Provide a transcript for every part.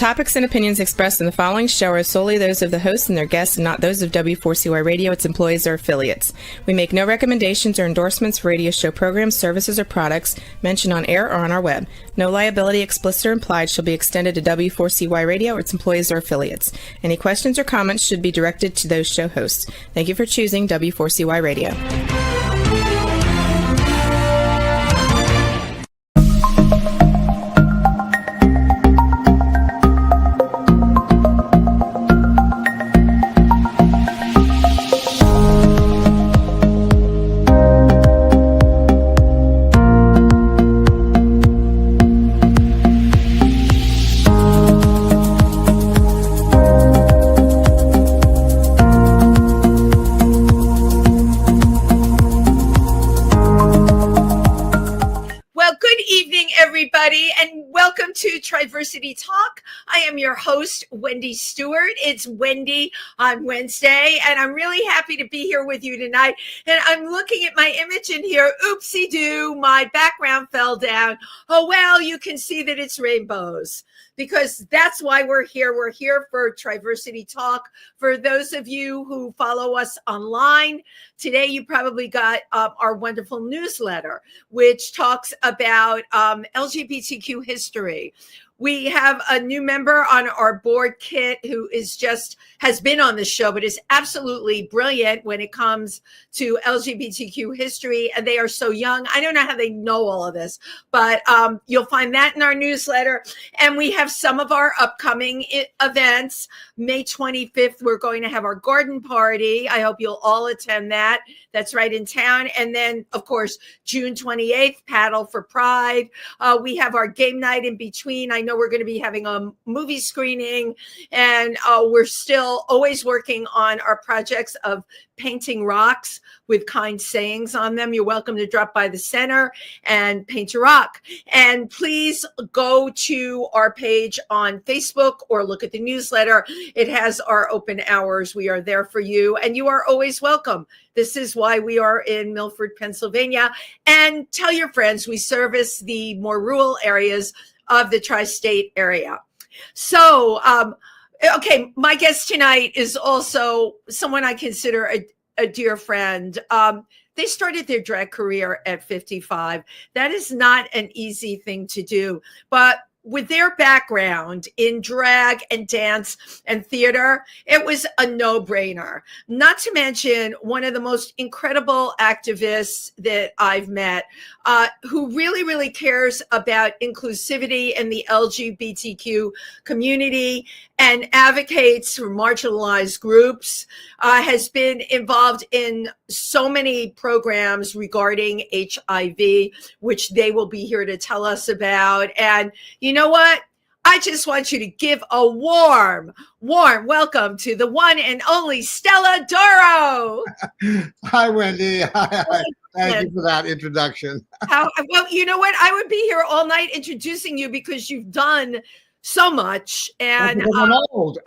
topics and opinions expressed in the following show are solely those of the host and their guests and not those of W4CY Radio, its employees, or affiliates. We make no recommendations or endorsements for radio show programs, services, or products mentioned on air or on our web. No liability, explicit or implied, shall be extended to W4CY Radio or its employees or affiliates. Any questions or comments should be directed to those show hosts. Thank you for choosing W4CY Radio. And welcome to Triversity Talk. I am your host, Wendy Stewart. It's Wendy on Wednesday, and I'm really happy to be here with you tonight. And I'm looking at my image in here. Oopsie-doo, my background fell down. Oh, well, you can see that it's rainbows, because that's why we're here. We're here for Triversity Talk. For those of you who follow us online, today you probably got our wonderful newsletter, which talks about LGBTQ history. We have a new member on our board, Kit, who has been on the show, but is absolutely brilliant when it comes to LGBTQ history. And they are so young. I don't know how they know all of this, but you'll find that in our newsletter. And we have some of our upcoming events. May 25th, we're going to have our garden party. I hope you'll all attend that. That's right in town. And then, of course, June 28th, Paddle for Pride. We have our game night in between. I know we're going to be having a movie screening, and we're still always working on our projects of painting rocks with kind sayings on them. You're welcome to drop by the center and paint a rock. And please go to our page on Facebook or look at the newsletter. It has our open hours. We are there for you, and you are always welcome. This is why we are in Milford, Pennsylvania. And tell your friends, we service the more rural areas of the tri-state area. So, okay, my guest tonight is also someone I consider a dear friend. They started their drag career at 55. That is not an easy thing to do, but with their background in drag and dance and theater, it was a no-brainer. Not to mention one of the most incredible activists that I've met, who really, really cares about inclusivity in the LGBTQ community and advocates for marginalized groups, has been involved in so many programs regarding HIV, which they will be here to tell us about. And you know what? I just want you to give a warm welcome to the one and only Stella Doro. Hi, Wendy. Hi. Thank you for that introduction. Well, you know what? I would be here all night introducing you because you've done so much, and I'm old.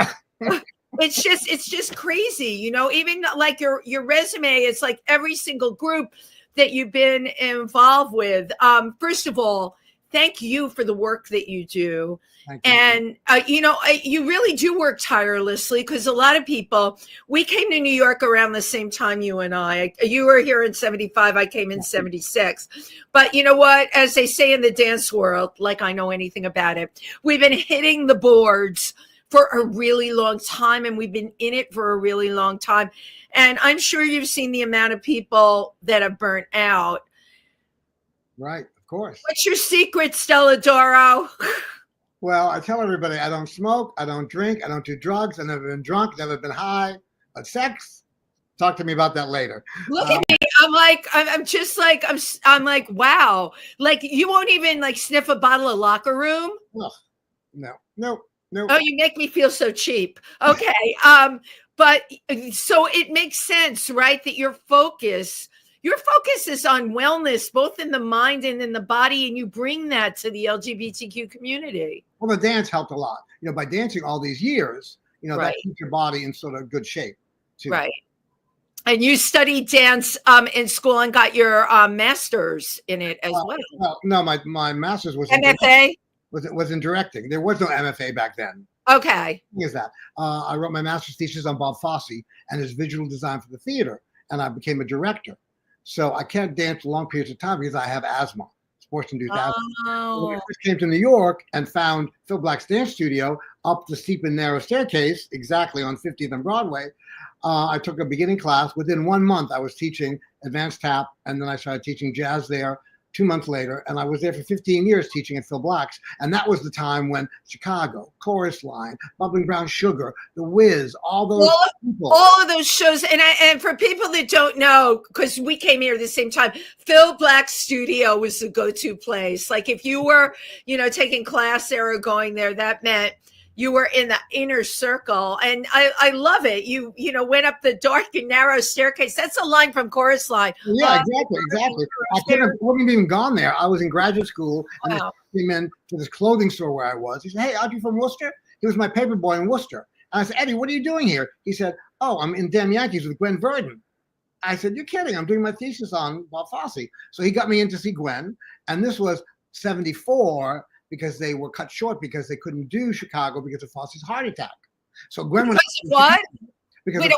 it's just crazy, you know. Even like your resume, it's like every single group that you've been involved with. First of all, thank you for the work that you do. And, you know, you really do work tirelessly, because a lot of people, we came to New York around the same time, you and I. You were here in 75, I came in 76. But you know what? As they say in the dance world, like I know anything about it, we've been hitting the boards for a really long time, and we've been in it for a really long time. And I'm sure you've seen the amount of people that have burnt out. Right, of course. What's your secret, Stella Doro? Well, I tell everybody I don't smoke, I don't drink, I don't do drugs, I've never been drunk, never been high, but sex, talk to me about that later. Look at me. I'm like, wow. Like, you won't even like sniff a bottle of Locker Room? No. Oh, you make me feel so cheap. Okay. But so it makes sense, right? That your focus is on wellness, both in the mind and in the body, and you bring that to the LGBTQ community. Well, the dance helped a lot. You know, by dancing all these years, you know, Right. that keeps your body in sort of good shape, too. Right. And you studied dance in school and got your master's in it as well. Well, no, my master's was MFA? was in directing. There was no MFA back then. Okay. Is that I wrote my master's thesis on Bob Fosse and his visual design for the theater, and I became a director. So I can't dance long periods of time because I have asthma, sports-induced asthma. When I first came to New York and found Phil Black's dance studio up the steep and narrow staircase, exactly on 50th and Broadway, I took a beginning class. Within 1 month, I was teaching advanced tap, and then I started teaching jazz there 2 months later, and I was there for 15 years teaching at Phil Black's. And that was the time when Chicago, Chorus Line, Bubbling Brown Sugar, The Wiz, all those people. All of those shows. And for people that don't know, because we came here at the same time, Phil Black's studio was the go-to place. Like if you were, taking class there or going there, that meant you were in the inner circle. And I love it. You went up the dark and narrow staircase. That's a line from Chorus Line. Yeah, exactly. I wouldn't even gone there. I was in graduate school and I came in to this clothing store where I was. He said, "Hey, aren't you from Worcester?" He was my paper boy in Worcester. And I said, "Eddie, what are you doing here?" He said, "Oh, I'm in Damn Yankees with Gwen Verdon." I said, "You're kidding. I'm doing my thesis on Bob Fosse." So he got me in to see Gwen. And this was 74. Because they were cut short because they couldn't do Chicago because of Fosse's heart attack. So Gwen went. What? Because of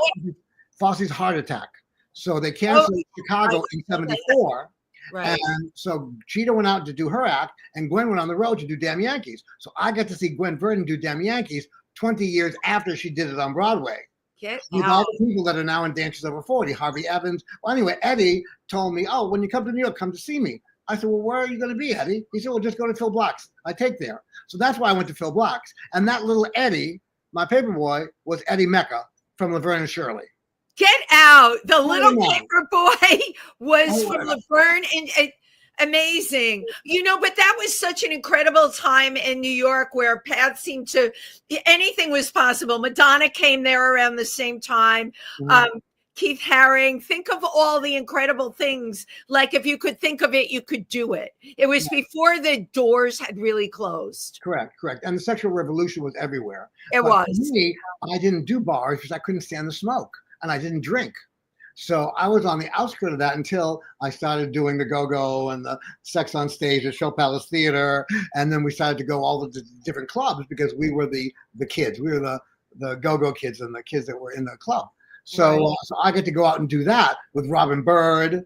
Fosse's heart attack. So they canceled Chicago in 74. Right. And so Cheetah went out to do her act, and Gwen went on the road to do Damn Yankees. So I got to see Gwen Verdon do Damn Yankees 20 years after she did it on Broadway. With all the people that are now in Dances Over 40, Harvey Evans. Well, anyway, Eddie told me, "Oh, when you come to New York, come to see me." I said, "Well, where are you going to be, Eddie?" He said, "Well, just go to Phil Black's. I take there." So that's why I went to Phil Black's. And that little Eddie, my paper boy, was Eddie Mecca from Laverne and Shirley. Get out. The little paper boy was from Laverne and amazing. But that was such an incredible time in New York where paths seemed to, anything was possible. Madonna came there around the same time. Mm-hmm. Keith Haring, think of all the incredible things. Like if you could think of it, you could do it. It was before the doors had really closed. Correct. And the sexual revolution was everywhere. It was. For me, I didn't do bars because I couldn't stand the smoke and I didn't drink. So I was on the outskirts of that until I started doing the go-go and the sex on stage at Show Palace Theater. And then we started to go all to the different clubs because we were the kids. We were the go-go kids and the kids that were in the club. So, so I get to go out and do that with Robin Bird,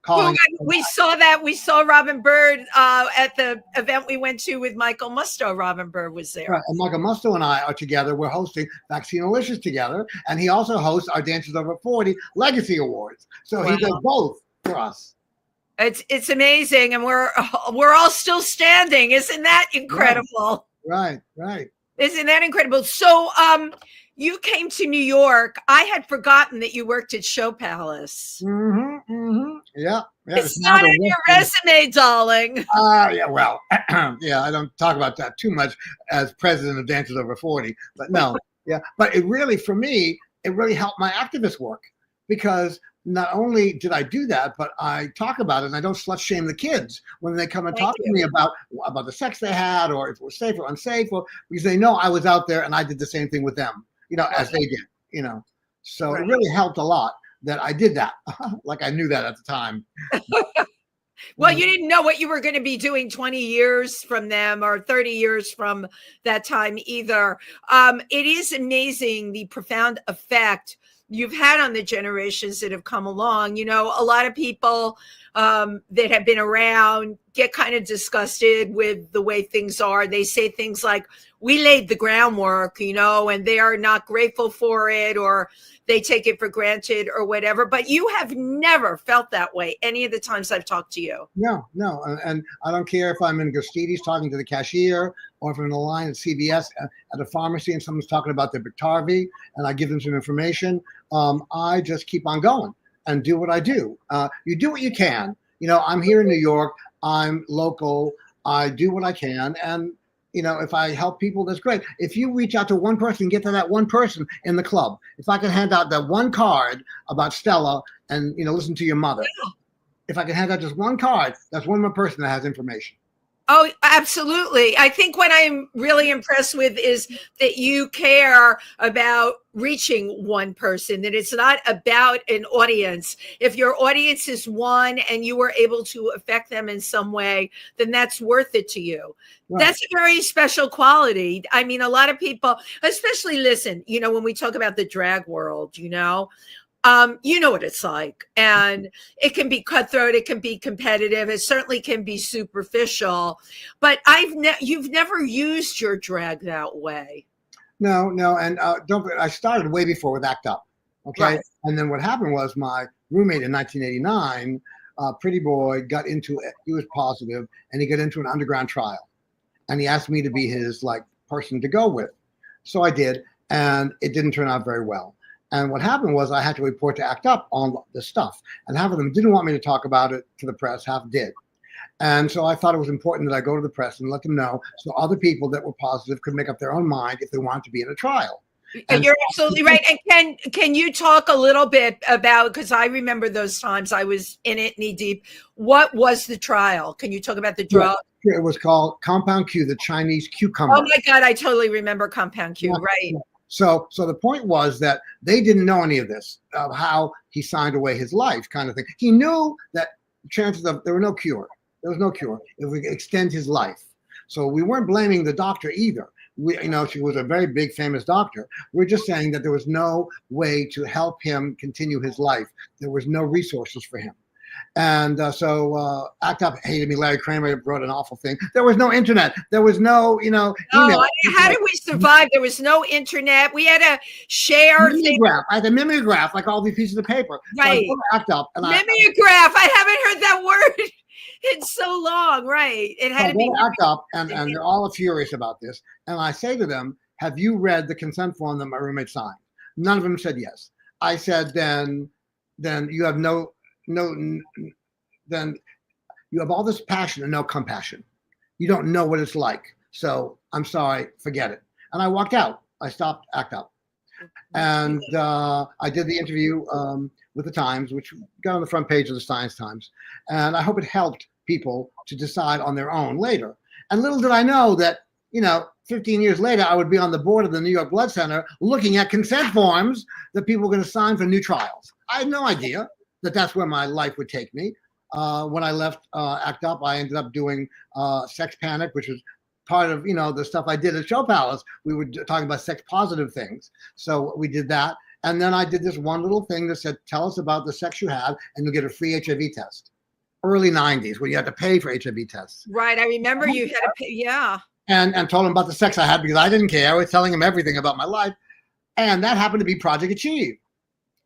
calling. We saw that. We saw Robin Bird at the event we went to with Michael Musto. Robin Bird was there. Right. And Michael Musto and I are together. We're hosting Vaccinalicious together. And he also hosts our Dances Over 40 Legacy Awards. So he does both for us. It's amazing. And we're all still standing. Isn't that incredible? Right. Isn't that incredible? So, you came to New York. I had forgotten that you worked at Show Palace. Yeah. It's not on your resume, darling. Well, I don't talk about that too much as president of Dances Over 40, but no. But it really, for me, it really helped my activist work because not only did I do that, but I talk about it and I don't slut shame the kids when they come and talk to me about the sex they had or if it was safe or unsafe, or because they know I was out there and I did the same thing with them. As they did, So it really helped a lot that I did that. Like I knew that at the time. Well, you didn't know what you were going to be doing 20 years from them or 30 years from that time either. It is amazing the profound effect you've had on the generations that have come along. A lot of people that have been around get kind of disgusted with the way things are. They say things like, "We laid the groundwork," and they are not grateful for it, or they take it for granted or whatever. But you have never felt that way any of the times I've talked to you. No. And I don't care if I'm in Gostides talking to the cashier or if I'm in the line at CVS at a pharmacy and someone's talking about their Biktarvy and I give them some information. I just keep on going and do what I do. You do what you can. I'm here in New York. I'm local. I do what I can. And, if I help people, that's great. If you reach out to one person, get to that one person in the club. If I can hand out that one card about Stella and, listen to your mother. If I can hand out just one card, that's one more person that has information. Oh, absolutely. I think what I'm really impressed with is that you care about reaching one person, that it's not about an audience. If your audience is one and you were able to affect them in some way, then that's worth it to you. Right. That's a very special quality. I mean, a lot of people, especially listen, when we talk about the drag world, you know what it's like, and it can be cutthroat, it can be competitive, it certainly can be superficial, but you've never used your drag that way. No, and I started way before with Act Up, okay? Right. And then what happened was my roommate in 1989, pretty boy, he was positive, and he got into an underground trial, and he asked me to be his person to go with. So I did, and it didn't turn out very well. And what happened was I had to report to Act Up on this stuff. And half of them didn't want me to talk about it to the press, half did. And so I thought it was important that I go to the press and let them know so other people that were positive could make up their own mind if they wanted to be in a trial. And you're absolutely right. And can you talk a little bit about, because I remember those times I was in it knee deep. What was the trial? Can you talk about the drug? It was called Compound Q, the Chinese cucumber. Oh my God, I totally remember Compound Q, right. Yeah. So the point was that they didn't know any of this, of how he signed away his life kind of thing. He knew that chances of there was no cure if we extend his life. So we weren't blaming the doctor either. She was a very big famous doctor. We're just saying that there was no way to help him continue his life. There was no resources for him. And so Act Up hated me. Larry Kramer wrote an awful thing. There was no internet. There was no, email. How did we survive? There was no internet. We had to share mimeograph. I had a mimeograph, like all these pieces of paper. Right. So I Act Up. And mimeograph. I haven't heard that word in so long. Right. It had to be Act Up, and they're all furious about this. And I say to them, have you read the consent form that my roommate signed? None of them said yes. I said, then you have then you have all this passion and no compassion. You don't know what it's like. So I'm sorry, forget it. And I walked out. I stopped Act Up. And I did the interview with the Times, which got on the front page of the Science Times. And I hope it helped people to decide on their own later. And little did I know that, 15 years later, I would be on the board of the New York Blood Center looking at consent forms that people were going to sign for new trials. I had no idea that that's where my life would take me. When I left Act Up, I ended up doing Sex Panic, which was part of, the stuff I did at Show Palace. We were talking about sex positive things. So we did that. And then I did this one little thing that said, tell us about the sex you have and you'll get a free HIV test. Early 90s, when you had to pay for HIV tests. Right. I remember you had to pay. Yeah. And told him about the sex I had because I didn't care. I was telling him everything about my life. And that happened to be Project Achieve.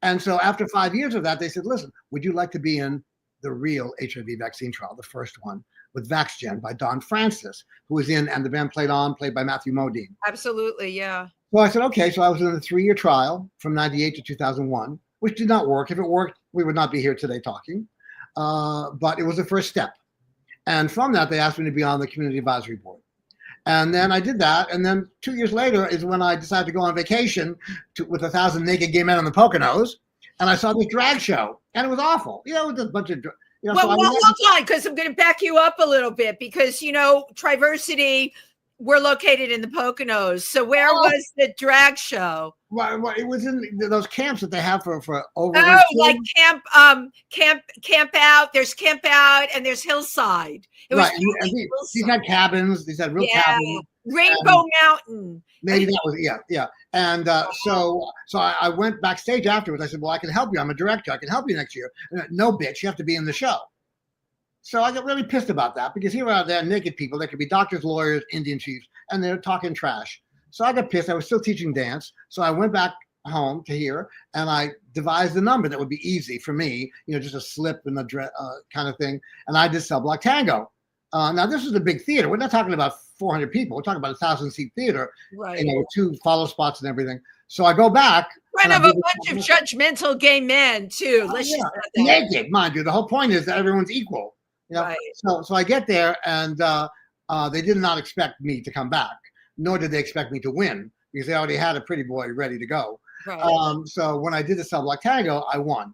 And so after 5 years of that, they said, listen, would you like to be in the real HIV vaccine trial, the first one, with VaxGen by Don Francis, who was in And the Band Played On, played by Matthew Modine. Absolutely, yeah. So I said, okay. So I was in a 3-year trial from 98 to 2001, which did not work. If it worked, we would not be here today talking. But it was the first step. And from that, they asked me to be on the Community Advisory Board. And then I did that. And then 2 years later is when I decided to go on vacation with 1,000 naked gay men on the Poconos. And I saw this drag show. And it was awful. It was a bunch of... well, hold on, because I'm going to back you up a little bit. Because, Triversity, we're located in the Poconos. So where was the drag show? Well, it was in those camps that they have for over. Oh, like camp out. There's camp out and there's hillside. It was right. These had cabins. These had real cabins. Rainbow Mountain. Maybe that was yeah. And so I went backstage afterwards. I said, well, I can help you. I'm a director. I can help you next year. No, bitch, you have to be in the show. So I got really pissed about that because here are there naked people. There could be doctors, lawyers, Indian chiefs, and they're talking trash. So I got pissed. I was still teaching dance. So I went back home to here and I devised a number that would be easy for me, just a slip and a kind of thing. And I did Cell Block Tango. Now, this is a big theater. We're not talking about 400 people. We're talking about 1,000-seat theater, right? With 2 follow spots and everything. So I go back. In front of a bunch of judgmental gay men, too. Let's just naked, mind you. The whole point is that everyone's equal. Right. So I get there and they did not expect me to come back, nor did they expect me to win because they already had a pretty boy ready to go. Right. So when I did the Cell Block Tango, I won.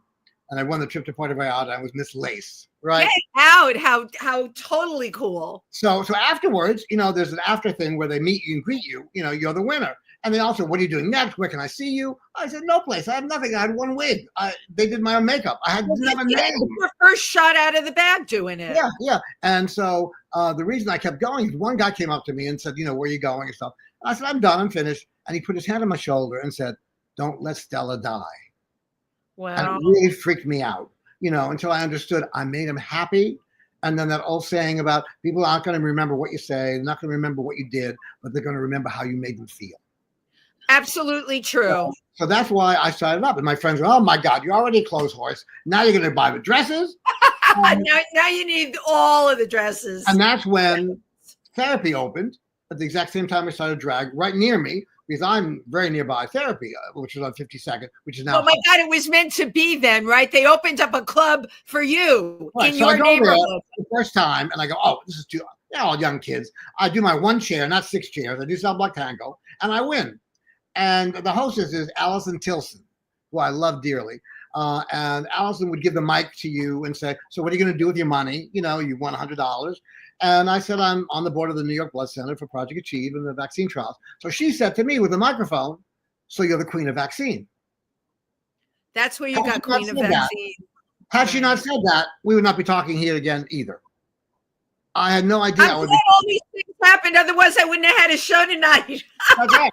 And I won the trip to Puerto Vallarta. I was Miss Lace, right? out. How totally cool. So afterwards, there's an after thing where they meet you and greet you. You're the winner. And they also, what are you doing next? Where can I see you? I said, no place. I have nothing. I had one wig. They did my own makeup. I had never name. Your first shot out of the bag doing it. Yeah. And so the reason I kept going is one guy came up to me and said, where are you going and stuff. And I said, I'm done. I'm finished. And he put his hand on my shoulder and said, don't let Stella die. Wow. And it really freaked me out, until I understood I made him happy. And then that old saying about people aren't going to remember what you say, they're not going to remember what you did, but they're going to remember how you made them feel. Absolutely true. So that's why I started up. And my friends were, oh my God, you're already a clothes horse. Now you're going to buy the dresses. Now you need all of the dresses. And that's when therapy opened at the exact same time I started drag right near me, because I'm very nearby therapy, which is on 52nd, which is now. Oh my God, it was meant to be then, right? They opened up a club for you in your neighborhood. The first time, and I go, oh, this is too, they're all young kids. I do my one chair, not 6 chairs. I do South Block Tango, and I win. And the hostess is Allison Tilson, who I love dearly. And Allison would give the mic to you and say, so what are you going to do with your money? You won $100. And I said, I'm on the board of the New York Blood Center for Project Achieve and the vaccine trials. So she said to me with a microphone, so you're the queen of vaccine. That's where you got queen of vaccine. Had she not said that, we would not be talking here again either. I had no idea. I'm glad all these things happened. Otherwise, I wouldn't have had a show tonight. Okay.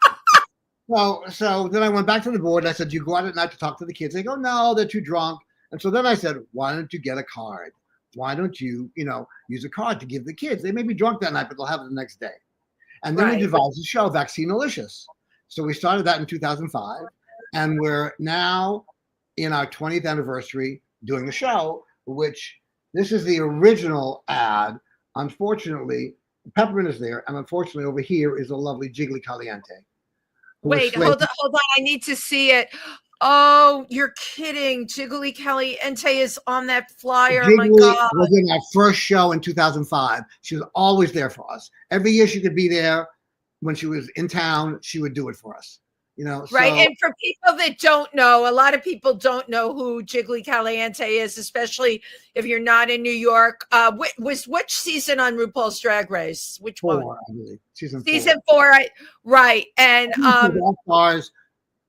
So then I went back to the board and I said, do you go out at night to talk to the kids? They go, no, they're too drunk. And so then I said, why don't you get a card? Why don't you, use a card to give the kids? They may be drunk that night, but they'll have it the next day. And then we devised the show, Vaccinalicious. So we started that in 2005. And we're now in our 20th anniversary doing the show, which this is the original ad. Unfortunately, Peppermint is there. And unfortunately, over here is a lovely Jiggly Caliente. Wait, hold on. I need to see it. Oh, you're kidding. Jiggly Caliente is on that flyer. Jiggly, oh my God. Was in our first show in 2005. She was always there for us. Every year she could be there. When she was in town, she would do it for us. Right. So, and for people that don't know, a lot of people don't know who Jiggly Caliente is, especially if you're not in New York. Which season on RuPaul's Drag Race? Which 4, one? I believe. Season 4. Right. And All Stars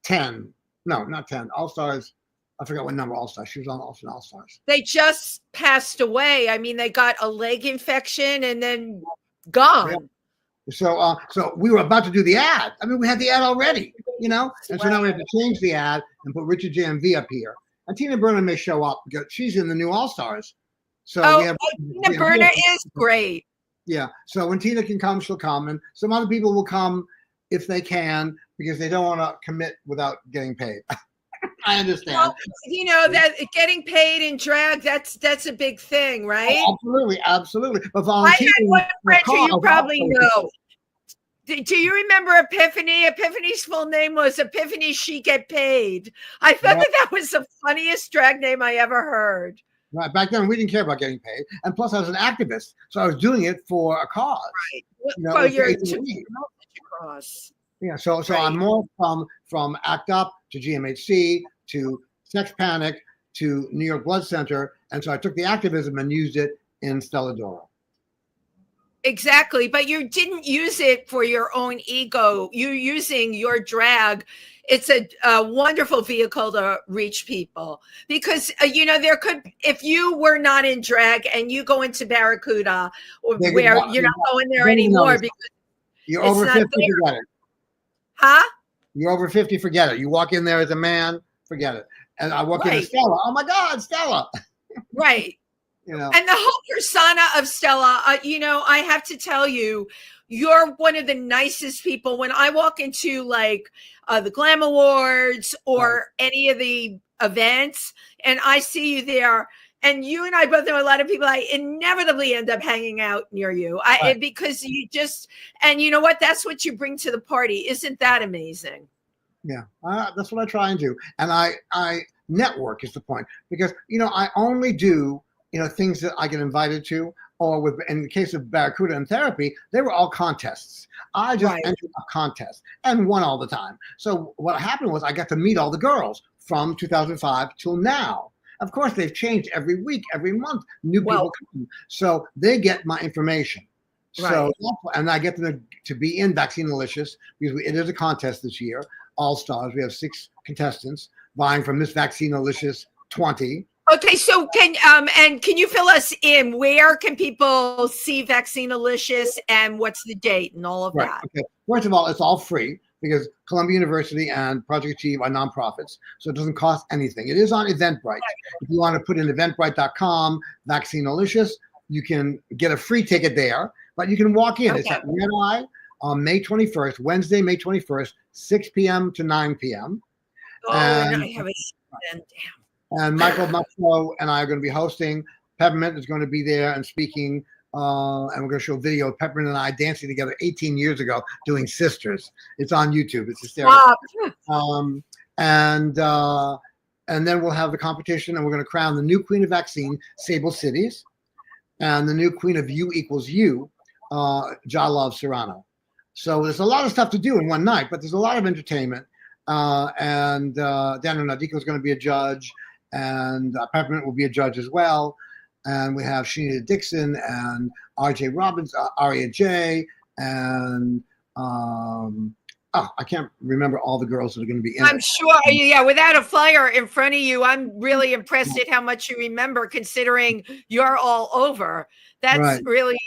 10. No, not 10. All Stars. I forgot what number All Stars. She was on All Stars. They just passed away. I mean, they got a leg infection and then gone. Yeah. So we were about to do the ad. I mean, we had the ad already, and so now we have to change the ad and put Richard J.M.V. up here. And Tina Burner may show up because she's in the new All Stars. So Tina Burner is great. Yeah. So when Tina can come, she'll come, and some other people will come if they can because they don't want to commit without getting paid. I understand. Well, that getting paid in drag, that's a big thing, right? Oh, absolutely. But volunteering. I had one friend who you probably know. Do you remember Epiphany? Epiphany's full name was Epiphany She Get Paid. I thought that was the funniest drag name I ever heard. Right. Back then, we didn't care about getting paid. And plus, I was an activist. So I was doing it for a cause. Right. For your cause. Yeah, so I'm more from ACT UP to GMHC to Sex Panic to New York Blood Center, and so I took the activism and used it in Stella Doro. Exactly, but you didn't use it for your own ego. You're using your drag. It's a wonderful vehicle to reach people because there could, if you were not in drag and you go into Barracuda or where you're not going there anymore because you're over 50, forget it. Huh? You're over 50, forget it. You walk in there as a man, forget it. And I walk into Stella. Oh my God, Stella. Right. And the whole persona of Stella, I have to tell you, you're one of the nicest people. When I walk into the Glam Awards or any of the events and I see you there, and you and I both know a lot of people, I inevitably end up hanging out near you because you just, and you know what? That's what you bring to the party. Isn't that amazing? Yeah, that's what I try and do. And I network is the point because, I only do, things that I get invited to or in the case of Barracuda and Therapy, they were all contests. I just entered a contest and won all the time. So what happened was I got to meet all the girls from 2005 till now. Of course, they've changed every week, every month. New Well- people come, so they get my information. So, Right. and I get them to be in Vaccinalicious because it is a contest this year. All stars. We have 6 contestants vying for Miss Vaccinalicious 20. Okay, so can you fill us in? Where can people see Vaccinalicious and what's the date and all of that? Okay. First of all, it's all free because Columbia University and Project Achieve are nonprofits, so it doesn't cost anything. It is on Eventbrite. If you want to put in eventbrite.com, Vaccinalicious, you can get a free ticket there, but you can walk in. Okay. It's at Red Eye on May 21st, Wednesday, May 21st, 6 p.m. to 9 p.m. Oh, and I have it. And Michael Musso and I are going to be hosting. Peppermint is going to be there and speaking. And we're going to show video of Peppermint and I dancing together 18 years ago doing Sisters. It's on YouTube. It's hysterical. Wow. And then we'll have the competition, and we're going to crown the new queen of vaccine, Sable Cities, and the new queen of U equals U, Jalov Serrano. So there's a lot of stuff to do in one night, but there's a lot of entertainment. And Daniel Nadico is going to be a judge, and Peppermint will be a judge as well. And we have Shanita Dixon and R.J. Robbins, Aria J, and I can't remember all the girls that are going to be in I'm it. sure, yeah, without a flyer in front of you, I'm really impressed at how much you remember considering you're all over. That's really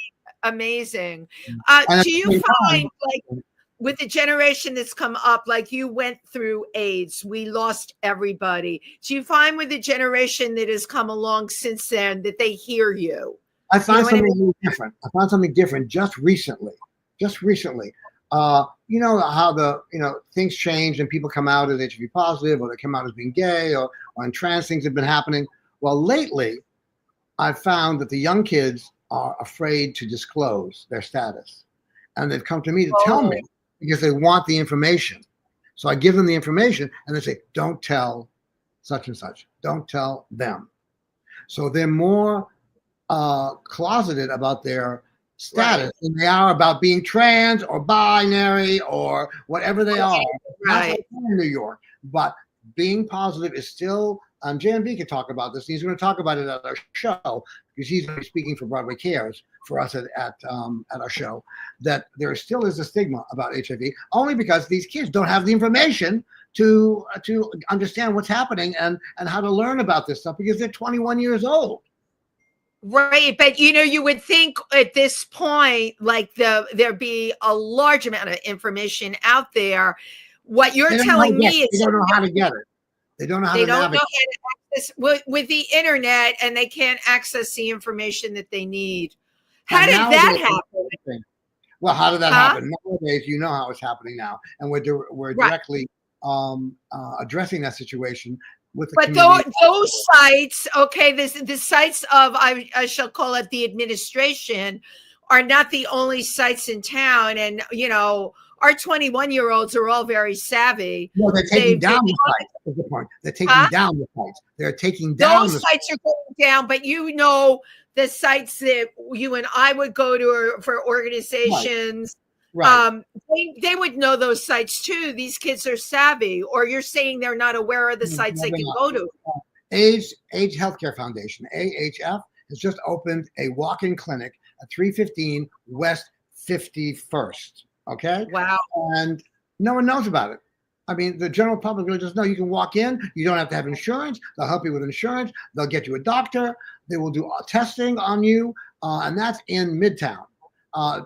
amazing. Do you find, like, with the generation that's come up, like you went through AIDS, we lost everybody. Do you find with the generation that has come along since then that they hear you? I find something different. I found something different just recently. You know how things change and people come out as HIV positive, or they come out as being gay, or on trans things have been happening. Well, lately, I've found that the young kids are afraid to disclose their status. And they've come to me to tell me because they want the information. So I give them the information and they say, don't tell such and such. Don't tell them. So they're more closeted about their status than they are about being trans or binary or whatever they are. Not like in New York, but being positive is still, JMB can talk about this. He's going to talk about it at our show because he's going to be speaking for Broadway Cares for us at our show, that there still is a stigma about HIV only because these kids don't have the information to understand what's happening and how to learn about this stuff because they're 21 years old. Right, but you would think at this point, like there'd be a large amount of information out there. What you're telling me is they don't know how to get it. They don't know how to navigate. Access with the internet, and they can't access the information that they need. How did that happen? Well, how did that happen? Nowadays, you know how it's happening now, and we're directly addressing that situation. But those sites, okay, the sites of, I shall call it the administration, are not the only sites in town. And, our 21-year-olds are all very savvy. No, they're taking down the sites. That's the point. They're taking down the sites. They're taking down those sites are going down, but the sites that you and I would go to for organizations. Right. They would know those sites too. These kids are savvy, or you're saying they're not aware of the sites they can go to. AIDS Healthcare Foundation, AHF, has just opened a walk-in clinic at 315 West 51st. Okay. Wow. And no one knows about it. I mean, the general public really doesn't know. You can walk in. You don't have to have insurance. They'll help you with insurance. They'll get you a doctor. They will do testing on you, and that's in Midtown.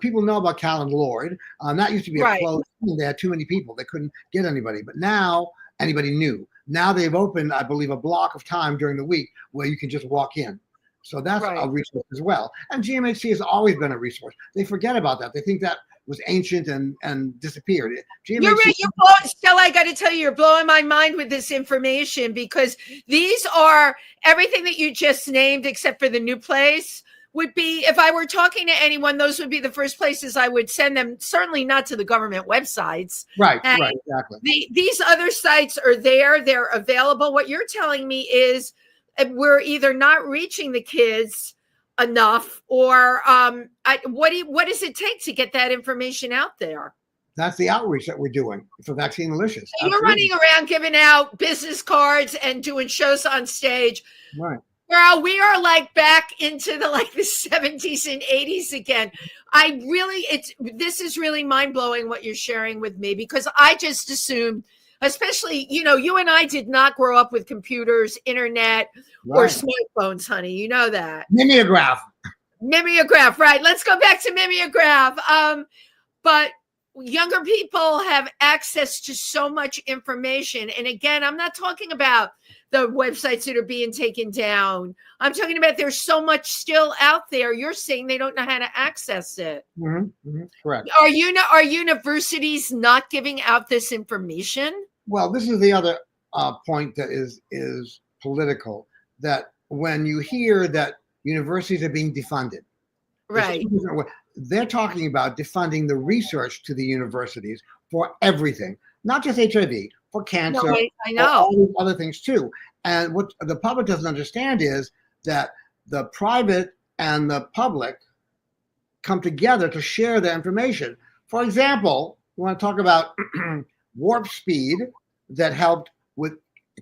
People know about Cal and Lord. That used to be a closed thing. They had too many people. They couldn't get anybody. But now anybody knew. Now they've opened, I believe, a block of time during the week where you can just walk in. So that's a resource as well. And GMHC has always been a resource. They forget about that. They think that was ancient and disappeared. GMHC, you're right. Stella, I got to tell you, you're blowing my mind with this information because these are everything that you just named, except for the new place. Would be, if I were talking to anyone, those would be the first places I would send them, certainly not to the government websites. Right, exactly. These other sites are there, they're available. What you're telling me is we're either not reaching the kids enough, or what does it take to get that information out there? That's the outreach that we're doing for Vaccine Delicious. So you're running around giving out business cards and doing shows on stage. Right. Girl, we are like back into the 70s and 80s again. This is really mind blowing what you're sharing with me, because I just assumed, especially, you and I did not grow up with computers, internet, or smartphones, honey. You know that. Mimeograph, right. Let's go back to mimeograph. But younger people have access to so much information. And again, I'm not talking about the websites that are being taken down. I'm talking about there's so much still out there. You're saying they don't know how to access it. Correct. Are universities not giving out this information? Well, this is the other point that is political, that when you hear that universities are being defunded, right, they're talking about defunding the research to the universities for everything, not just HIV, for cancer. No, I know. All these other things too. And what the public doesn't understand is that the private and the public come together to share their information. For example, you want to talk about warp speed that helped with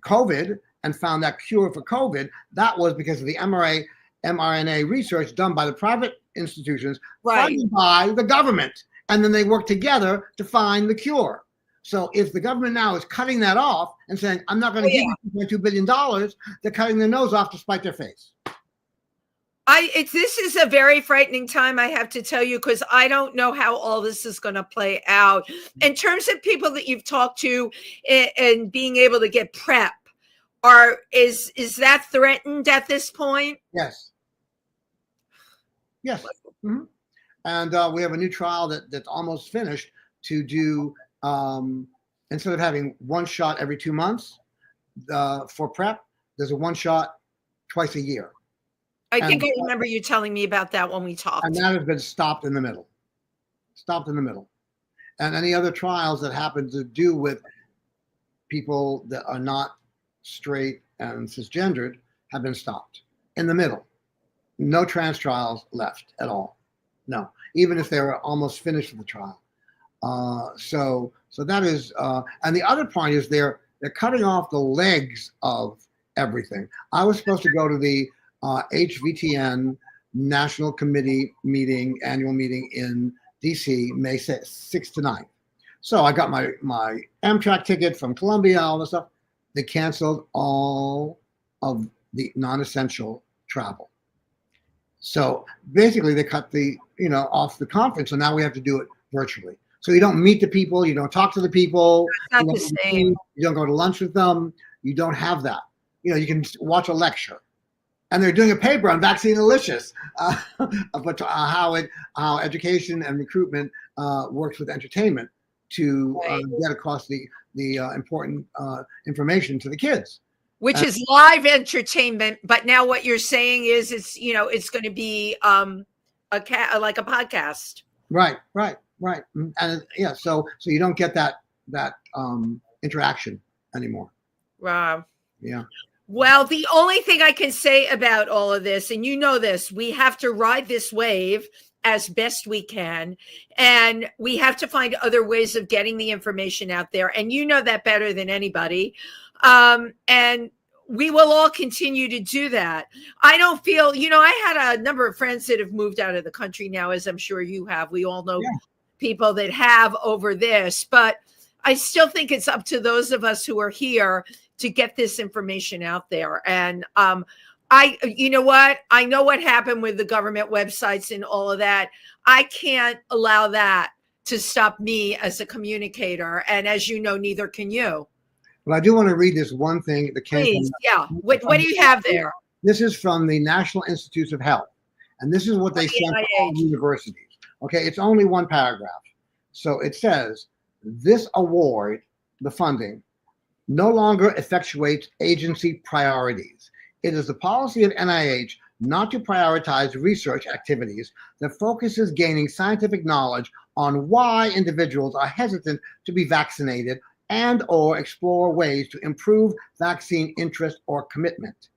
COVID and found that cure for COVID. That was because of the mRNA research done by the private institutions, funded by the government. And then they work together to find the cure. So if the government now is cutting that off and saying, I'm not going to give you $2.2 billion, they're cutting their nose off to spite their face. This is a very frightening time, I have to tell you, because I don't know how all this is going to play out. In terms of people that you've talked to and being able to get PrEP, is that threatened at this point? Yes. Mm-hmm. And we have a new trial that's almost finished to do, instead of having one shot every 2 months for PrEP, there's a one shot twice a year. I think I remember you telling me about that when we talked. And that has been stopped in the middle. And any other trials that happen to do with people that are not straight and cisgendered have been stopped in the middle. No trans trials left at all. No, even if they were almost finished with the trial. So that is, and the other point is they're cutting off the legs of everything. I was supposed to go to the HVTN National Committee annual meeting in DC, May 6th to 9th. So I got my Amtrak ticket from Columbia, all this stuff. They canceled all of the non-essential travel. So basically they cut off the conference. So now we have to do it virtually. So you don't meet the people, you don't talk to the people. It's not the same. You don't go to lunch with them. You don't have that. You can watch a lecture. And they're doing a paper on Vaccine Delicious, but how education and recruitment works with entertainment to get across the important information to the kids. Which is live entertainment, but now what you're saying is it's going to be like a podcast. Right, and so you don't get that interaction anymore. Wow. Yeah. Well, the only thing I can say about all of this, and you know this, we have to ride this wave as best we can, and we have to find other ways of getting the information out there. And you know that better than anybody. And we will all continue to do that. I don't feel, I had a number of friends that have moved out of the country now, as I'm sure you have. We all know people that have over this, but I still think it's up to those of us who are here to get this information out there. And you know what? I know what happened with the government websites and all of that. I can't allow that to stop me as a communicator. And as you know, neither can you. Well, I do want to read this one thing that came. Please, What do you have there? This is from the National Institutes of Health. And this is what they sent to all universities. Okay, it's only one paragraph. So it says, this award, the funding, no longer effectuates agency priorities. It is the policy of NIH not to prioritize research activities that focuses gaining scientific knowledge on why individuals are hesitant to be vaccinated and or explore ways to improve vaccine interest or commitment.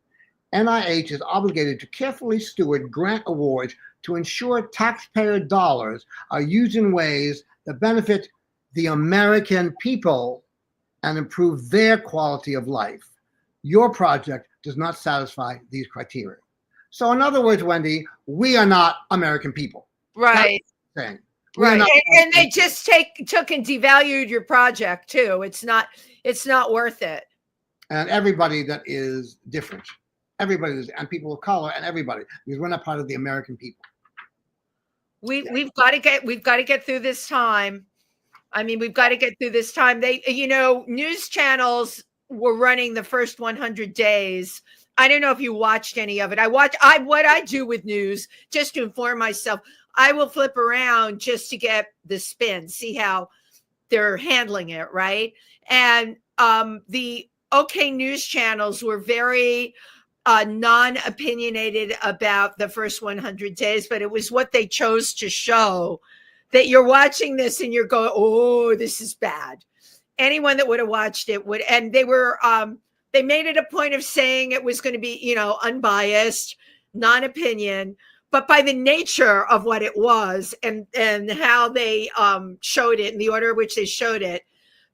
NIH is obligated to carefully steward grant awards to ensure taxpayer dollars are used in ways that benefit the American people and improve their quality of life. Your project does not satisfy these criteria. So in other words, Wendy, we are not American people. Right. That's what I'm saying. Right. And they just took and devalued your project too. It's not worth it. And everybody that is different. Everybody is, and people of color and everybody, because we're not part of the American people. We've got to get through this time. I mean, we've got to get through this time. News channels were running the first 100 days. I don't know if you watched any of it. What I do with news, just to inform myself, I will flip around just to get the spin, see how they're handling it, right? And the OK News channels were very non-opinionated about the first 100 days, but it was what they chose to show, that you're watching this and you're going, oh, this is bad. Anyone that would have watched it would, and they were, they made it a point of saying it was going to be, unbiased, non-opinion, but by the nature of what it was and how they showed it in the order in which they showed it,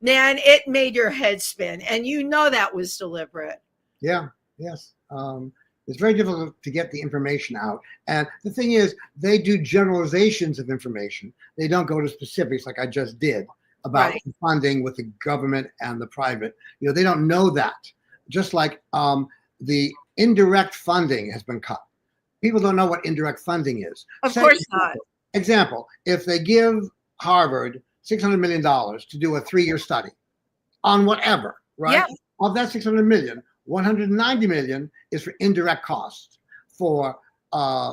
man, it made your head spin. And that was deliberate. Yeah, yes. It's very difficult to get the information out. And the thing is, they do generalizations of information. They don't go to specifics like I just did about Right. funding with the government and the private. They don't know that. Just like the indirect funding has been cut. People don't know what indirect funding is. Of course not. Example, if they give Harvard $600 million to do a 3-year study on whatever, right? Yeah. Of that $600 million, $190 million is for indirect costs, for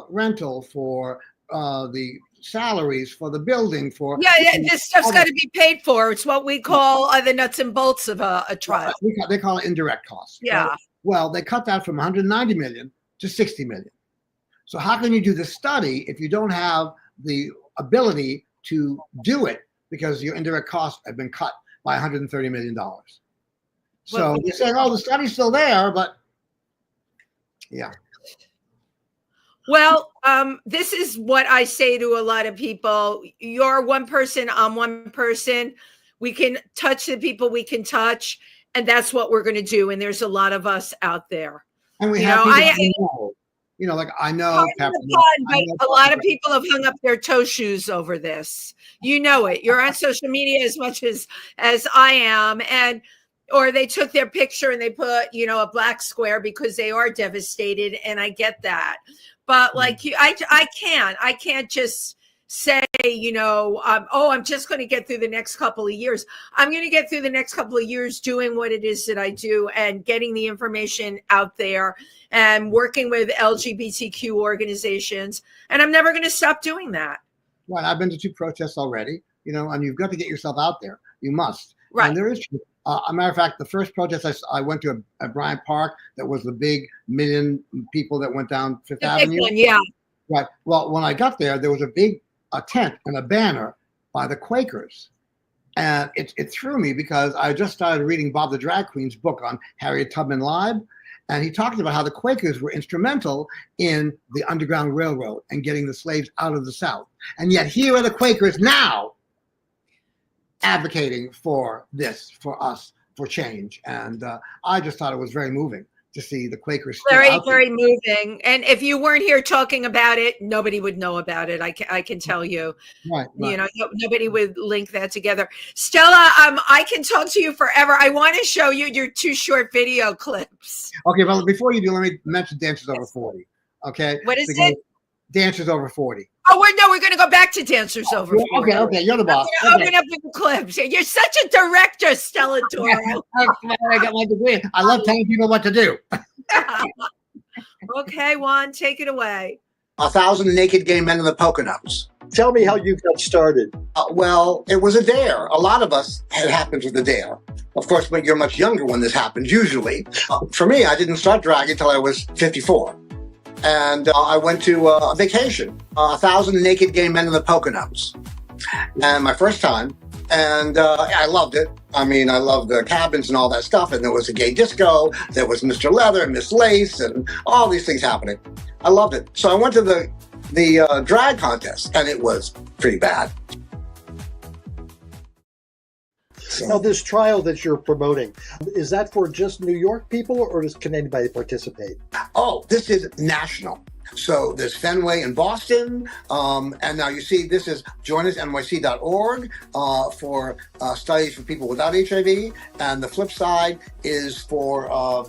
rental, for the salaries, for the building, for this stuff's got to be paid for. It's what we call the nuts and bolts of a trial. They call it indirect costs. Yeah. Right? Well, they cut that from $190 million to $60 million. So how can you do the study if you don't have the ability to do it because your indirect costs have been cut by $130 million? So you're saying, oh, the study's still there, but yeah. Well, this is what I say to a lot of people. You're one person, I'm one person. We can touch the people we can touch, and that's what we're going to do. And there's a lot of us out there. And we have people like I know. But a lot of people have hung up their toe shoes over this. It. You're on social media as much as I am, or they took their picture and they put, a black square because they are devastated, and I get that. But like I can't just say, I'm just going to get through the next couple of years. I'm going to get through the next couple of years doing what it is that I do and getting the information out there and working with LGBTQ organizations. And I'm never going to stop doing that. Right. I've been to 2 protests already, and you've got to get yourself out there. You must. Right. And there is, a matter of fact, the first protest I went to at Bryant Park, that was the big 1 million people that went down Fifth Avenue. Yeah. Right. Well, when I got there was a big tent and a banner by the Quakers. And it threw me because I just started reading Bob the Drag Queen's book on Harriet Tubman Live. And he talked about how the Quakers were instrumental in the Underground Railroad and getting the slaves out of the South. And yet here are the Quakers now advocating for this, for us, for change. And I just thought it was very moving to see the Quakers. Very, very moving. And if you weren't here talking about it, nobody would know about it. I can tell you. Right. Nobody would link that together. Stella, I can talk to you forever. I want to show you your 2 short video clips. Okay, well, before you do, let me mention Dancers Over 40. Okay. What is it? Dancers Over 40. Oh, we're going to go back to Dancers Over 40. Okay, you're the boss. Open up with the clips. You're such a director, Stella Toro. I got my degree. I love telling people what to do. Okay, Juan, take it away. 1,000 naked gay men in the Poconos. Tell me how you got started. Well, it was a dare. A lot of us, it happens with a dare. Of course, but you're much younger when this happens, usually. For me, I didn't start drag until I was 54. And I went to a vacation, 1,000 naked gay men in the Poconos. And my first time, and I loved it. I mean, I loved the cabins and all that stuff. And there was a gay disco. There was Mr. Leather and Miss Lace and all these things happening. I loved it. So I went to the drag contest, and it was pretty bad. Now, this trial that you're promoting, is that for just New York people, or can anybody participate? Oh, this is national. So there's Fenway in Boston. And now you see this is joinusnyc.org for studies for people without HIV. And the flip side is for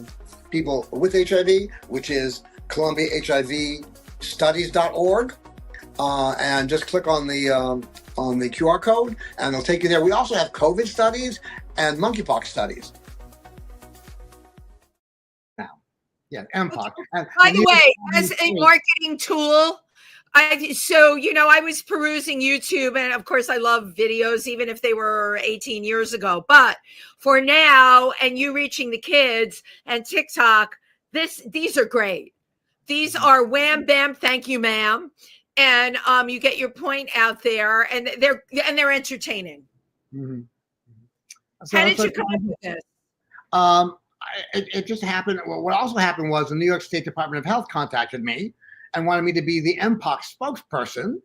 people with HIV, which is ColumbiaHIVstudies.org. And just click on the QR code and it'll take you there. We also have COVID studies and monkeypox studies. Yeah, Mpox. By the way, as a marketing tool, I was perusing YouTube, and of course I love videos, even if they were 18 years ago. But for now, and you reaching the kids and TikTok, these are great. These are wham bam, thank you, ma'am, and you get your point out there, and they're entertaining. Mm-hmm. How did you come up with this? It just happened. Well, what also happened was the New York State Department of Health contacted me and wanted me to be the Mpox spokesperson.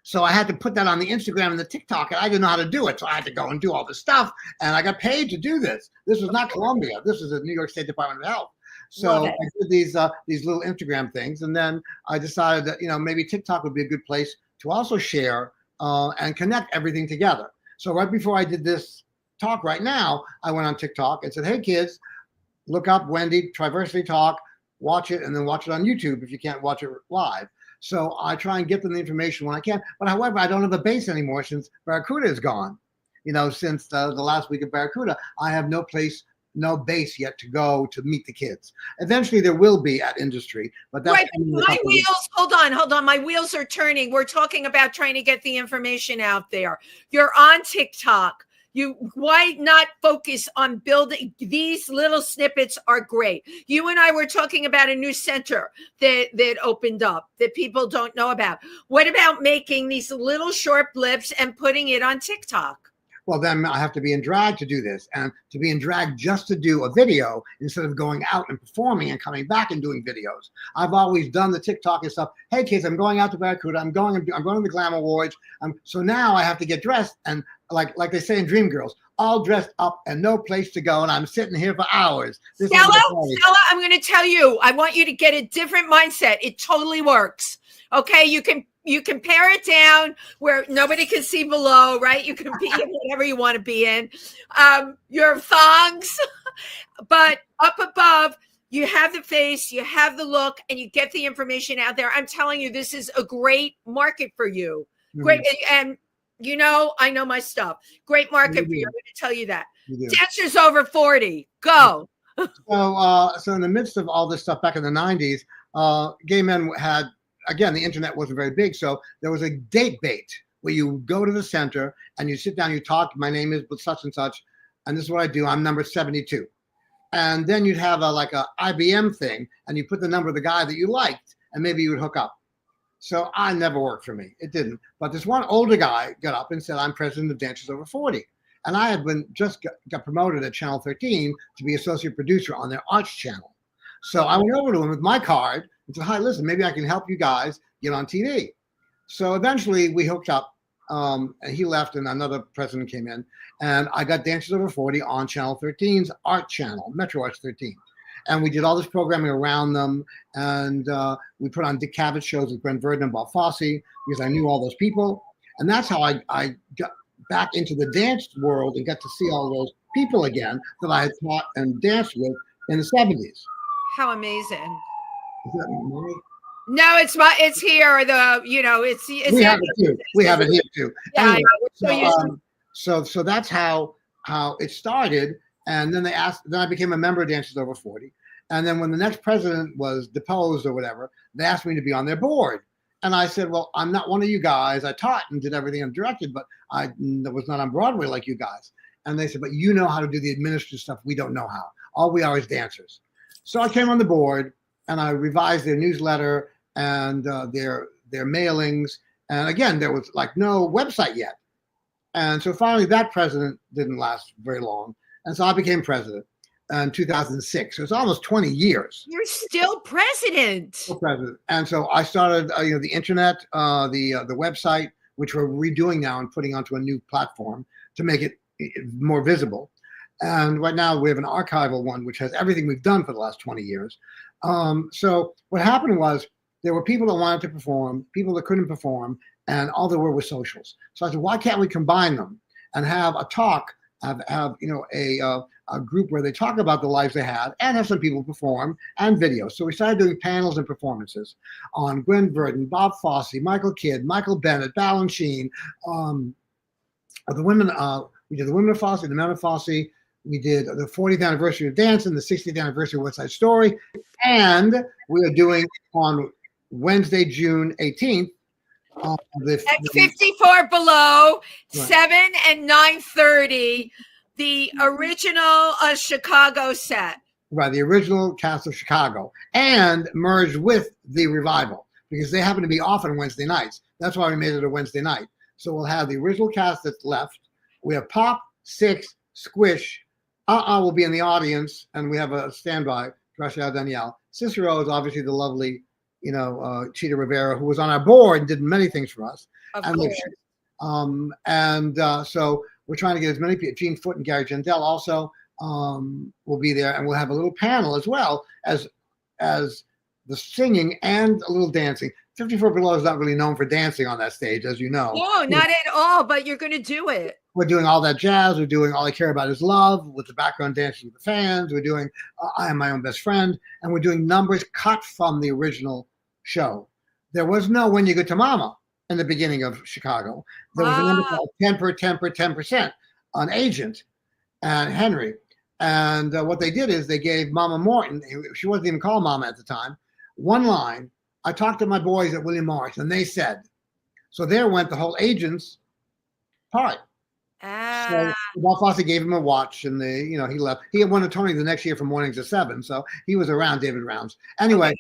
So I had to put that on the Instagram and the TikTok, and I didn't know how to do it. So I had to go and do all this stuff, and I got paid to do this. This was not Columbia. This is the New York State Department of Health. So I did these little Instagram things, and then I decided that maybe TikTok would be a good place to also share and connect everything together. So right before I did this talk right now, I went on TikTok and said, "Hey kids, look up Wendy Triversity Talk, watch it, and then watch it on YouTube if you can't watch it live." So I try and get them the information when I can. But however, I don't have a base anymore since Barracuda is gone. Since the last week of Barracuda, I have no base yet to go to meet the kids. Eventually there will be at industry, but that's right. My wheels, hold on. My wheels are turning. We're talking about trying to get the information out there. You're on TikTok. Why not focus on building? These little snippets are great. You and I were talking about a new center that opened up that people don't know about. What about making these little short blips and putting it on TikTok? Well, then I have to be in drag to do this, and to be in drag just to do a video instead of going out and performing and coming back and doing videos. I've always done the TikTok and stuff. Hey kids, I'm going out to Barracuda. I'm going to the Glam Awards. So now I have to get dressed, and like they say in Dreamgirls, all dressed up and no place to go, and I'm sitting here for hours. Stella, I'm going to tell you, I want you to get a different mindset. It totally works. Okay, you can pare it down where nobody can see below, right? You can be in whatever you want to be in. Your thongs, but up above, you have the face, you have the look, and you get the information out there. I'm telling you, this is a great market for you. Mm-hmm. Great. And I know my stuff. Great market for you. I'm going to tell you that. Dancers over 40. Go. So in the midst of all this stuff back in the 90s, gay men had, again, the internet wasn't very big, so there was a date bait where you go to the center and you sit down, you talk, my name is such and such, and this is what I do, I'm number 72. And then you'd have a IBM thing, and you put the number of the guy that you liked, and maybe you would hook up. So I never worked for me. It didn't. But this one older guy got up and said, I'm president of Dancers Over 40. And I had got promoted at Channel 13 to be associate producer on their arts channel. So I went over to him with my card and said, hi, listen, maybe I can help you guys get on TV. So eventually we hooked up, and he left and another president came in, and I got Dancers Over 40 on Channel 13's art channel, Metro Arts 13. And we did all this programming around them, and we put on Dick Cavett shows with Brent Verdon and Bob Fosse because I knew all those people. And that's how I got back into the dance world and got to see all those people again that I had taught and danced with in the 70s. How amazing. Is that money? No, it's here. It's we have it too. We have it here too. Yeah, anyway, so that's how it started. And then then I became a member of Dancers Over 40. And then when the next president was deposed or whatever, they asked me to be on their board. And I said, well, I'm not one of you guys. I taught and did everything and directed, but I was not on Broadway like you guys. And they said, but you know how to do the administrative stuff. We don't know how. All we are is dancers. So I came on the board and I revised their newsletter and their mailings. And again, there was no website yet. And so finally that president didn't last very long. And so I became president in 2006. So it's almost 20 years. You're still president. Still president. And so I started, the internet, the website, which we're redoing now and putting onto a new platform to make it, more visible. And right now we have an archival one, which has everything we've done for the last 20 years. So what happened was there were people that wanted to perform, people that couldn't perform, and all there were socials. So I said, why can't we combine them and have a talk, have a group where they talk about the lives they had and have some people perform and videos. So we started doing panels and performances on Gwen Verdon, Bob Fosse, Michael Kidd, Michael Bennett, Balanchine, the women. We did the women of Fosse, the men of Fosse. We did the 40th anniversary of Dancing, the 60th anniversary of West Side Story, and we are doing on Wednesday, June 18th. At 54 Below, right. 7 and 9:30, the original Chicago set. Right, the original cast of Chicago, and merged with the revival because they happen to be off on Wednesday nights. That's why we made it a Wednesday night. So we'll have the original cast that's left. We have Pop, Six, Squish. Will be in the audience, and we have a standby, Gracia Danielle. Cicero is obviously the lovely, Chita Rivera, who was on our board and did many things for us. Of and course. So we're trying to get as many people. Gene Foote and Gary Gendell also will be there, and we'll have a little panel as well as the singing and a little dancing. 54 Below is not really known for dancing on that stage, as you know. No, not at all, but you're going to do it. We're doing all that jazz. We're doing All I Care About Is Love with the background dancing with the fans. We're doing I Am My Own Best Friend. And we're doing numbers cut from the original show. There was no When You Get to Mama in the beginning of Chicago. There was a number called 10% on Agent and Henry. And what they did is they gave Mama Morton, she wasn't even called Mama at the time, one line. I talked to my boys at William Morris, and they said, so there went the whole Agent's part. So Bob Fosse gave him a watch, and he left. He had won a Tony the next year for Mornings at 7, so he was around David Rounds. Anyway,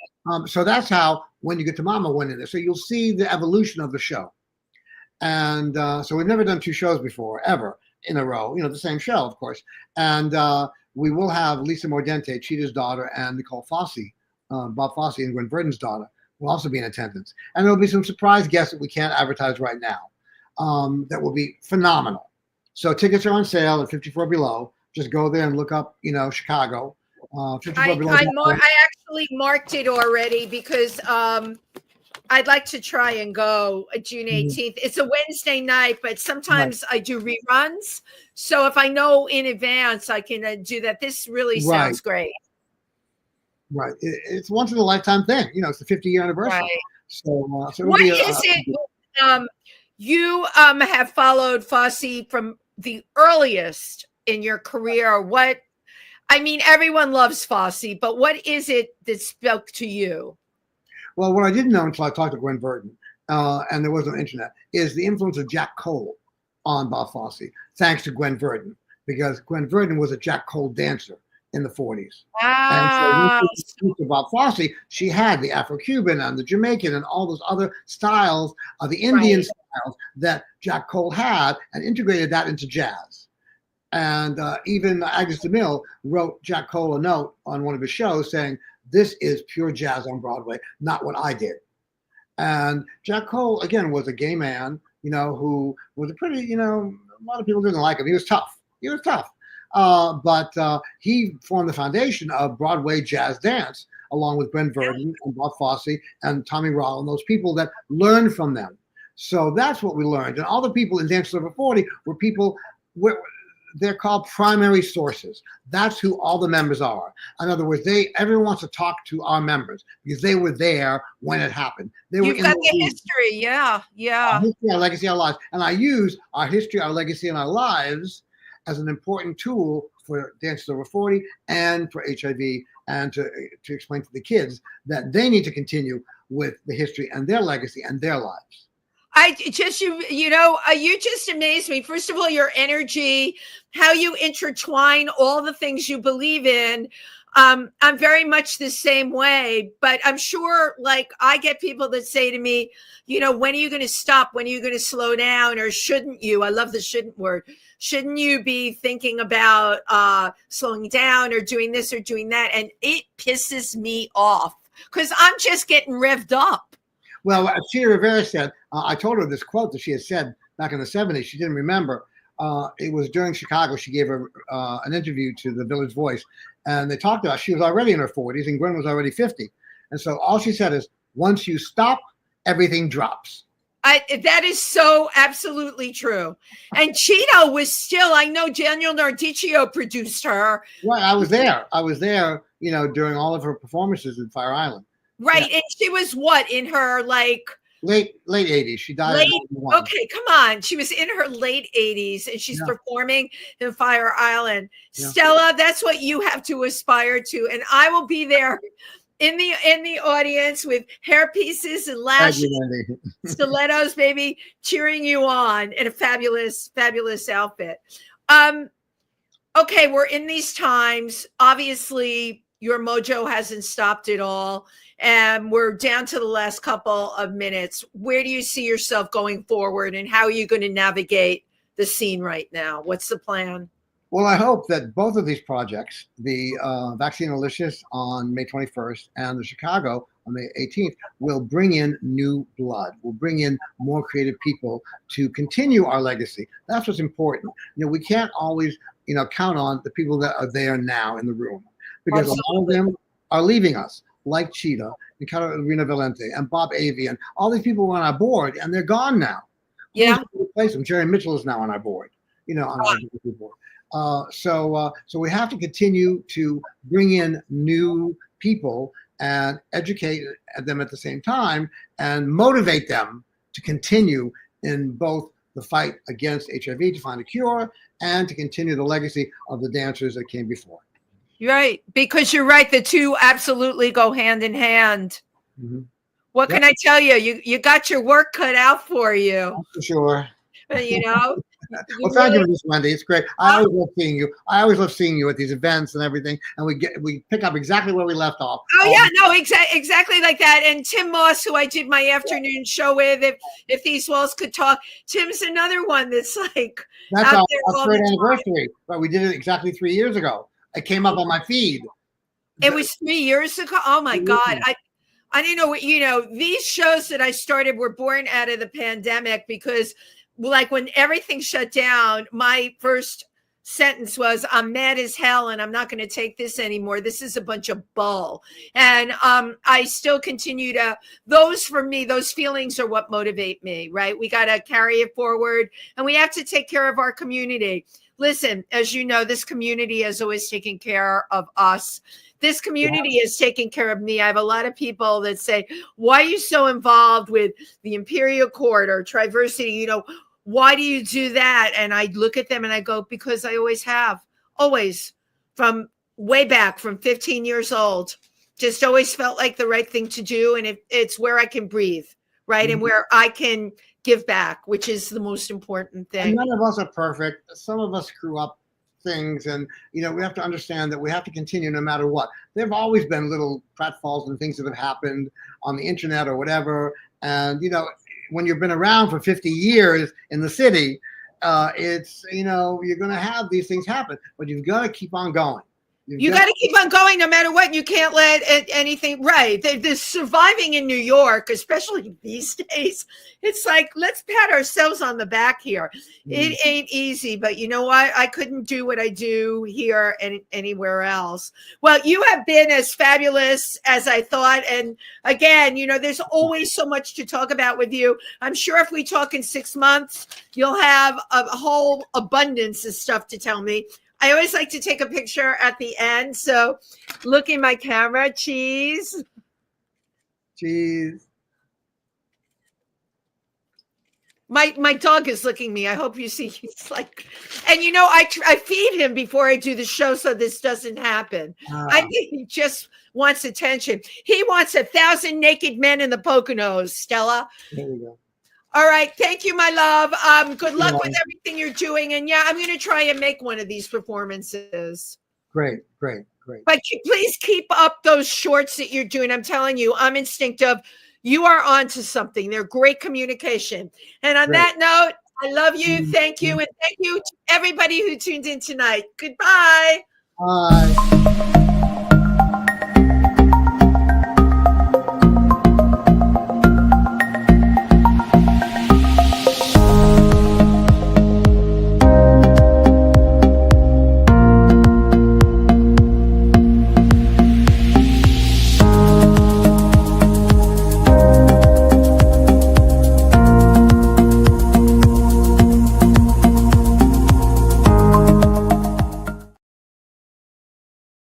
so that's how When You Get to Mama went in there. So you'll see the evolution of the show. And so we've never done 2 shows before, ever, in a row. The same show, of course. And we will have Lisa Mordente, Cheetah's daughter, and Nicole Fosse, Bob Fosse and Gwen Verdon's daughter, will also be in attendance. And there'll be some surprise guests that we can't advertise right now that will be phenomenal. So tickets are on sale at 54 Below. Just go there and look up, Chicago. 54 Below. I actually marked it already because I'd like to try and go June 18th. It's a Wednesday night, but sometimes I do reruns. So if I know in advance, I can do that. This really sounds great. Right. It's once in a lifetime thing. It's the 50-year anniversary. Right. So what is it? You have followed Fosse from the earliest in your career. Everyone loves Fosse, but what is it that spoke to you? Well, what I didn't know until I talked to Gwen Verdon, and there was no internet, is the influence of Jack Cole on Bob Fosse, thanks to Gwen Verdon, because Gwen Verdon was a Jack Cole dancer in the 40s. And so Bob Fosse, she had the Afro-Cuban and the Jamaican and all those other styles, the Indian styles that Jack Cole had, and integrated that into jazz. And even Agnes DeMille wrote Jack Cole a note on one of his shows saying, this is pure jazz on Broadway, not what I did. And Jack Cole, again, was a gay man, who was a pretty, a lot of people didn't like him. He was tough. But he formed the foundation of Broadway jazz dance, along with Gwen Verdon and Bob Fosse and Tommy Rowell and those people that learned from them. So that's what we learned. And all the people in Dance Over 40 were people, they're called primary sources. That's who all the members are. In other words, everyone wants to talk to our members because they were there when it happened. You've got the history, yeah. Our history, our legacy, our lives. And I use our history, our legacy, and our lives as an important tool for Dances Over 40 and for HIV, and to explain to the kids that they need to continue with the history and their legacy and their lives. You just amaze me. First of all, your energy, how you intertwine all the things you believe in. I'm very much the same way, but I'm sure I get people that say to me, when are you going to stop? When are you going to slow down? Or shouldn't you? I love the shouldn't word. Shouldn't you be thinking about slowing down or doing this or doing that? And it pisses me off because I'm just getting revved up. Well, as Chita Rivera said, I told her this quote that she had said back in the 70s. She didn't remember. it was during Chicago. She gave an interview to the Village Voice, and they talked about she was already in her 40s and Gwen was already 50. And so all she said is, once you stop, everything drops. That is so absolutely true. And Cheeto was still, I know Daniel Nardicchio produced her. Right, I was there. During all of her performances in Fire Island. Right, yeah. And she was what, in her like late 80s. She died. Okay, come on. She was in her late 80s and she's performing in Fire Island. Yeah. Stella, that's what you have to aspire to, and I will be there in the audience with hair pieces and lashes, stilettos, baby, cheering you on in a fabulous outfit. Okay, we're in these times. Obviously, your mojo hasn't stopped at all, and we're down to the last couple of minutes. Where do you see yourself going forward, and how are you going to navigate the scene right now? What's the plan? Well, I hope that both of these projects, the Vaccine Alicious on May 21st and the Chicago on May 18th, will bring in new blood, will bring in more creative people to continue our legacy. That's what's important. We can't always, count on the people that are there now in the room, because a lot of them are leaving us, like Cheetah and Carolina Valente and Bob Avey, and all these people were on our board, and they're gone now. Yeah. Who's going to replace them? Jerry Mitchell is now on our board, on our board. So we have to continue to bring in new people and educate them at the same time and motivate them to continue in both the fight against HIV, to find a cure, and to continue the legacy of the dancers that came before. Right, because you're right. The two absolutely go hand in hand. Mm-hmm. What can I tell you? You got your work cut out for you. For sure. Well, thank you for this, Wendy. It's great. I always love seeing you. I always love seeing you at these events and everything, and we pick up exactly where we left off. Oh yeah, no, exactly like that. And Tim Moss, who I did my afternoon show with, if these walls could talk, Tim's another one that's like that's our third anniversary. But we did it exactly 3 years ago. It came up on my feed. It was 3 years ago. Oh my God, I didn't know. These shows that I started were born out of the pandemic, because like when everything shut down, my first sentence was, I'm mad as hell and I'm not going to take this anymore. This is a bunch of bull. And I still continue to, those feelings are what motivate me, right? We got to carry it forward, and we have to take care of our community. Listen, as you know, this community has always taken care of us. This community is taking care of me. I have a lot of people that say, why are you so involved with the Imperial Court or Triversity? Why do you do that? And I look at them and I go, because I always have, always, from way back, from 15 years old, just always felt like the right thing to do. And it's where I can breathe, right? Mm-hmm. And where I can give back, which is the most important thing. And none of us are perfect. Some of us screw up things, and we have to understand that we have to continue no matter what. There have always been little pratfalls and things that have happened on the internet or whatever, and when you've been around for 50 years in the city, it's you're going to have these things happen, but you've got to keep on going. You got to keep on going no matter what. You can't let anything, right. The surviving in New York, especially these days, it's like, let's pat ourselves on the back here. Mm-hmm. It ain't easy, but you know what? I couldn't do what I do here and anywhere else. Well, you have been as fabulous as I thought. And again, there's always so much to talk about with you. I'm sure if we talk in 6 months, you'll have a whole abundance of stuff to tell me. I always like to take a picture at the end. So look in my camera. Cheese. Cheese. My dog is licking me. I hope you see. He's like, and I feed him before I do the show so this doesn't happen. I think he just wants attention. He wants 1,000 naked men in the Poconos, Stella. There we go. All right. Thank you, my love. Good luck with everything you're doing. And I'm going to try and make one of these performances. Great. But please keep up those shorts that you're doing. I'm telling you, I'm instinctive. You are onto something. They're great communication. And on that note, I love you. Thank you. And thank you to everybody who tuned in tonight. Goodbye. Bye.